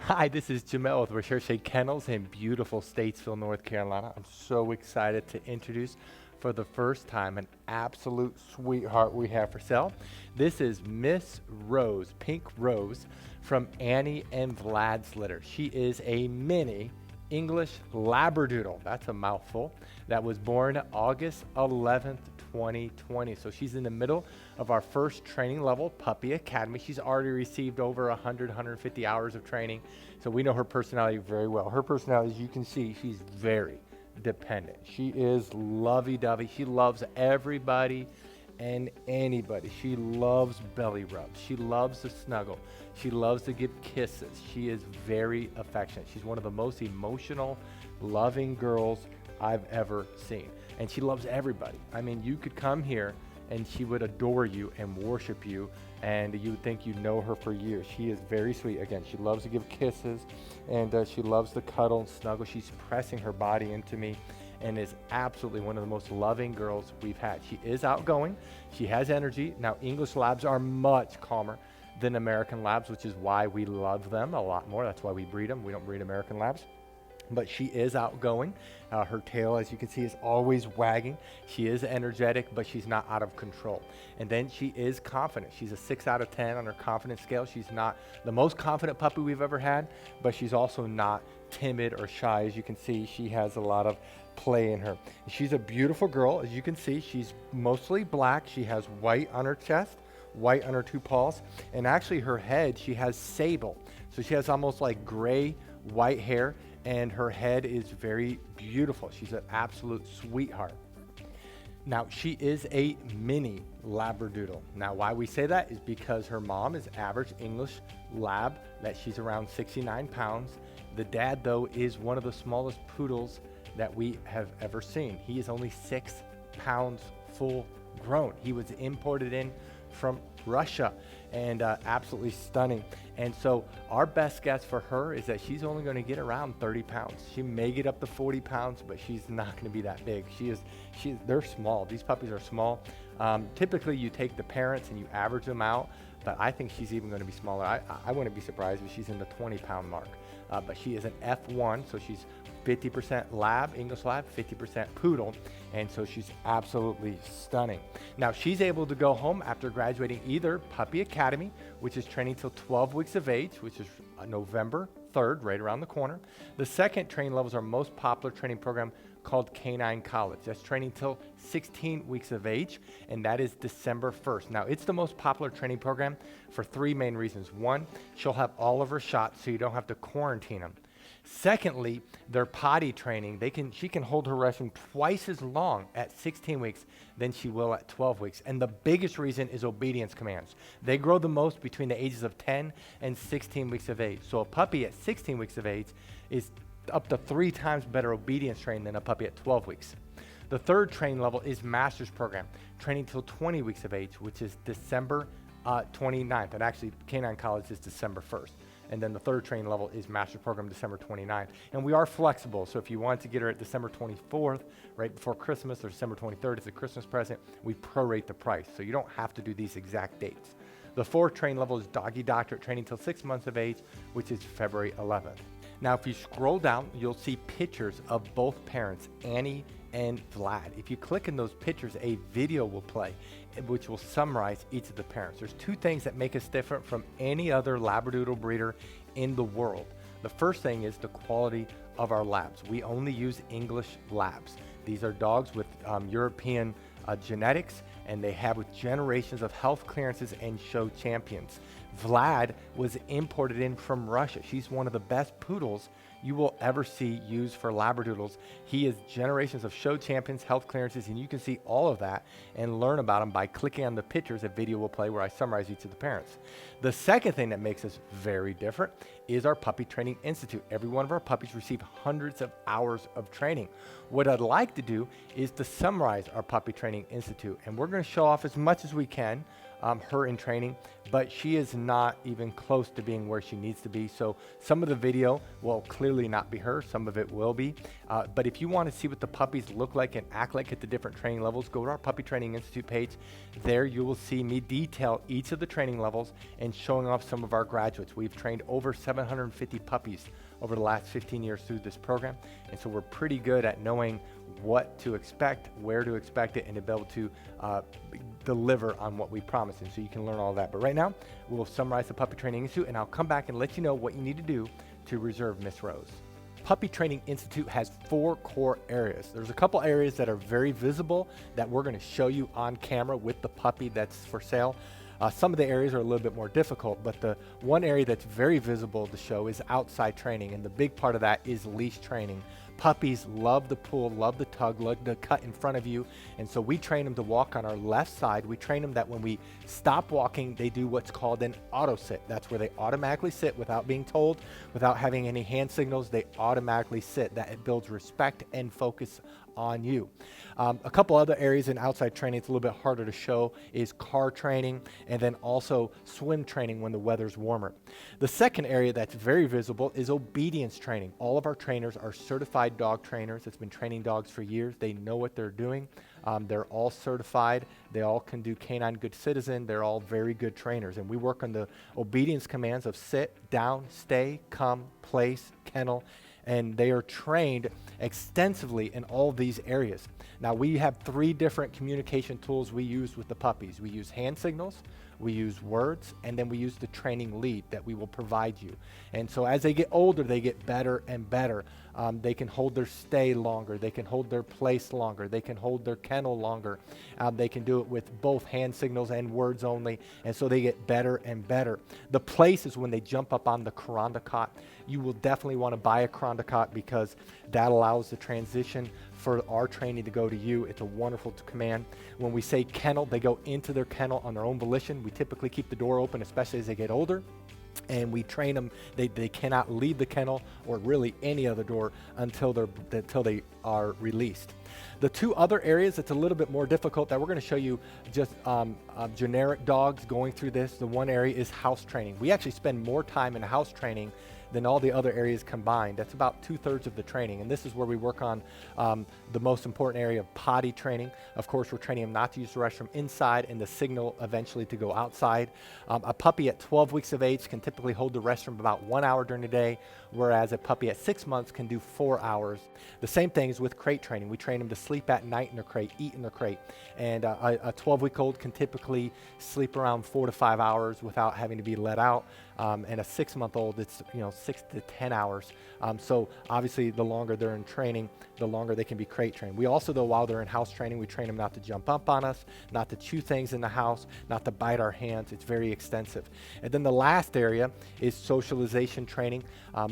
Hi, this is Jamel with Recherche Kennels in beautiful Statesville, North Carolina. I'm so excited to introduce for the first time an absolute sweetheart we have for sale. This is Miss Rose, Pink Rose, from Annie and Vlad's litter. She is a mini English Labradoodle. That's a mouthful. That was born August 11th, 2020. So she's in the middle of our first training level, Puppy Academy. She's already received over 100, 150 hours of training. So we know her personality very well. Her personality, as you can see, she's very dependent. She is lovey-dovey. She loves everybody and anybody. She loves belly rubs. She loves to snuggle. She loves to give kisses. She is very affectionate. She's one of the most emotional, loving girls I've ever seen. And she loves everybody. I mean, you could come here and she would adore you and worship you, and you would think you know her for years. She is very sweet. Again, she loves to give kisses, and she loves to cuddle and snuggle. She's pressing her body into me and is absolutely one of the most loving girls we've had. She is outgoing. She has energy. Now, English Labs are much calmer than American Labs, which is why we love them a lot more. That's why we breed them. We don't breed American Labs. But she is outgoing. Her tail, as you can see, is always wagging. She is energetic, but she's not out of control. And then she is confident. She's a 6 out of 10 on her confidence scale. She's not the most confident puppy we've ever had, but she's also not timid or shy. As you can see, she has a lot of play in her. She's a beautiful girl. As you can see, she's mostly black. She has white on her chest, white on her two paws, and actually her head, she has sable. So she has almost like gray, white hair, and her head is very beautiful. She's an absolute sweetheart. Now, she is a mini Labradoodle. Now, why we say that is because her mom is average English Lab, that she's around 69 pounds. The dad, though, is one of the smallest poodles that we have ever seen. He is only 6 pounds full grown. He was imported in from Russia, and absolutely stunning. And so our best guess for her is that she's only going to get around 30 pounds. She may get up to 40 pounds, but she's not going to be that big. They're small. These puppies are small. Typically you take the parents and you average them out, but I think she's even going to be smaller. I wouldn't be surprised if she's in the 20-pound mark. But she is an F1, so she's 50% lab, English Lab, 50% poodle, and so she's absolutely stunning. Now, she's able to go home after graduating either Puppy Academy, which is training till 12 weeks of age, which is November 3rd, right around the corner. The second training level is our most popular training program called Canine College. That's training till 16 weeks of age, and that is December 1st. Now, it's the most popular training program for 3 main reasons. One, she'll have all of her shots, so you don't have to quarantine them. Secondly, their potty training, she can hold her restroom twice as long at 16 weeks than she will at 12 weeks. And the biggest reason is obedience commands. They grow the most between the ages of 10 and 16 weeks of age. So a puppy at 16 weeks of age is up to 3 times better obedience trained than a puppy at 12 weeks. The third training level is master's program, training till 20 weeks of age, which is December 29th. And actually, Canine College is December 1st. And then the third training level is master's program December 29th. And we are flexible, so if you want to get her at December 24th, right before Christmas, or December 23rd as a Christmas present, we prorate the price, so you don't have to do these exact dates. The fourth training level is Doggy Doctorate training till 6 months of age, which is February 11th. Now, if you scroll down, you'll see pictures of both parents, Annie and Vlad. If you click in those pictures, a video will play, which will summarize each of the parents. There's 2 things that make us different from any other Labradoodle breeder in the world. The first thing is the quality of our labs. We only use English Labs. These are dogs with European genetics, and they have generations of health clearances and show champions. Vlad was imported in from Russia. She's one of the best poodles you will ever see used for Labradoodles. He is generations of show champions, health clearances, and you can see all of that and learn about him by clicking on the pictures. A video will play where I summarize each of the parents. The second thing that makes us very different is our Puppy Training Institute. Every one of our puppies receive hundreds of hours of training. What I'd like to do is to summarize our Puppy Training Institute, and we're going to show off as much as we can her in training, but she is not even close to being where she needs to be. So some of the video will clearly not be her, some of it will be. But if you want to see what the puppies look like and act like at the different training levels, go to our Puppy Training Institute page. There you will see me detail each of the training levels and showing off some of our graduates. We've trained over 750 puppies over the last 15 years through this program. And so we're pretty good at knowing what to expect, where to expect it, and to be able to deliver on what we promise. And so you can learn all that. But right now, we'll summarize the Puppy Training Institute, and I'll come back and let you know what you need to do to reserve Miss Rose. Puppy Training Institute has 4 core areas. There's a couple areas that are very visible that we're going to show you on camera with the puppy that's for sale. Some of the areas are a little bit more difficult, but the one area that's very visible to show is outside training, and the big part of that is leash training. Puppies love the pull, love the tug, love the cut in front of you, and so we train them to walk on our left side. We train them that when we stop walking, they do what's called an auto sit. That's where they automatically sit without being told, without having any hand signals. They automatically sit. That it builds respect and focus on you. A couple other areas in outside training, it's a little bit harder to show, is car training and then also swim training when the weather's warmer. The second area that's very visible is obedience training. All of our trainers are certified dog trainers that's been training dogs for years. They know what they're doing. They're all certified. They all can do Canine Good Citizen. They're all very good trainers. And we work on the obedience commands of sit, down, stay, come, place, kennel, and they are trained extensively in all of these areas. Now we have 3 different communication tools we use with the puppies. We use hand signals, we use words, and then we use the training lead that we will provide you. And so as they get older, they get better and better. They can hold their stay longer, they can hold their place longer, they can hold their kennel longer. They can do it with both hand signals and words only, and so they get better and better. The place is when they jump up on the Kuranda cot. You will definitely want to buy a Kuranda cot because that allows the transition for our training to go to you. It's a wonderful command. When we say kennel, they go into their kennel on their own volition. We typically keep the door open, especially as they get older. And we train them, they cannot leave the kennel or really any other door until they are released. The 2 other areas that's a little bit more difficult that we're going to show you just generic dogs going through this. The one area is house training. We actually spend more time in house training than all the other areas combined. That's about 2/3 of the training, and this is where we work on the most important area of potty training. Of course, we're training them not to use the restroom inside and the signal eventually to go outside. A puppy at 12 weeks of age can typically hold the restroom about 1 hour during the day, whereas a puppy at 6 months can do 4 hours. The same thing is with crate training. We train them to sleep at night in their crate, eat in their crate, and a 12-week-old can typically sleep around 4 to 5 hours without having to be let out. And a 6-month-old, it's 6 to 10 hours. So obviously, the longer they're in training, the longer they can be crate trained. We also, though, while they're in house training, we train them not to jump up on us, not to chew things in the house, not to bite our hands. It's very extensive. And then the last area is socialization training.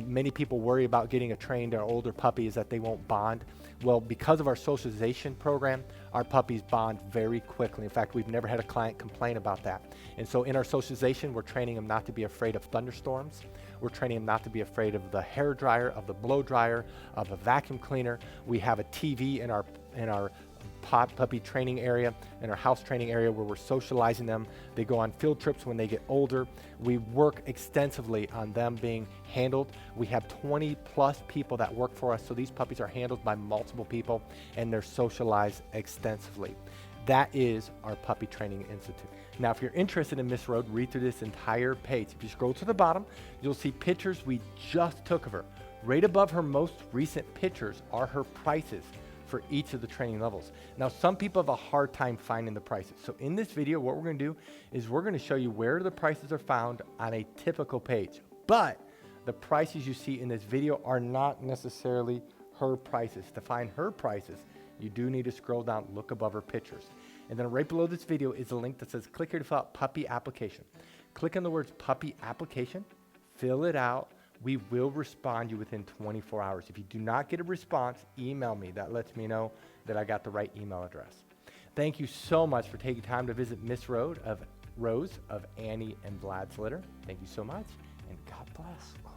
Many people worry about getting a trained or older puppy is that they won't bond. Well, because of our socialization program, our puppies bond very quickly. In fact, we've never had a client complain about that. And so in our socialization, we're training them not to be afraid of thunderstorms. We're training them not to be afraid of the hair dryer, of the blow dryer, of a vacuum cleaner. We have a TV in our puppy training area, in our house training area where we're socializing them. They go on field trips when they get older. We work extensively on them being handled. We have 20 plus people that work for us, so these puppies are handled by multiple people and they're socialized extensively. That is our Puppy Training Institute. Now, if you're interested in Miss Rose, read through this entire page. If you scroll to the bottom, you'll see pictures we just took of her. Right above her most recent pictures are her prices for each of the training levels. Now, some people have a hard time finding the prices. So in this video, what we're going to do is we're going to show you where the prices are found on a typical page. But the prices you see in this video are not necessarily her prices. To find her prices, you do need to scroll down, look above her pictures. And then right below this video is a link that says, click here to fill out puppy application. Click on the words puppy application, fill it out. We will respond you within 24 hours. If you do not get a response, email me. That lets me know that I got the right email address. Thank you so much for taking time to visit Miss Rose of Annie and Vlad's litter. Thank you so much, and God bless.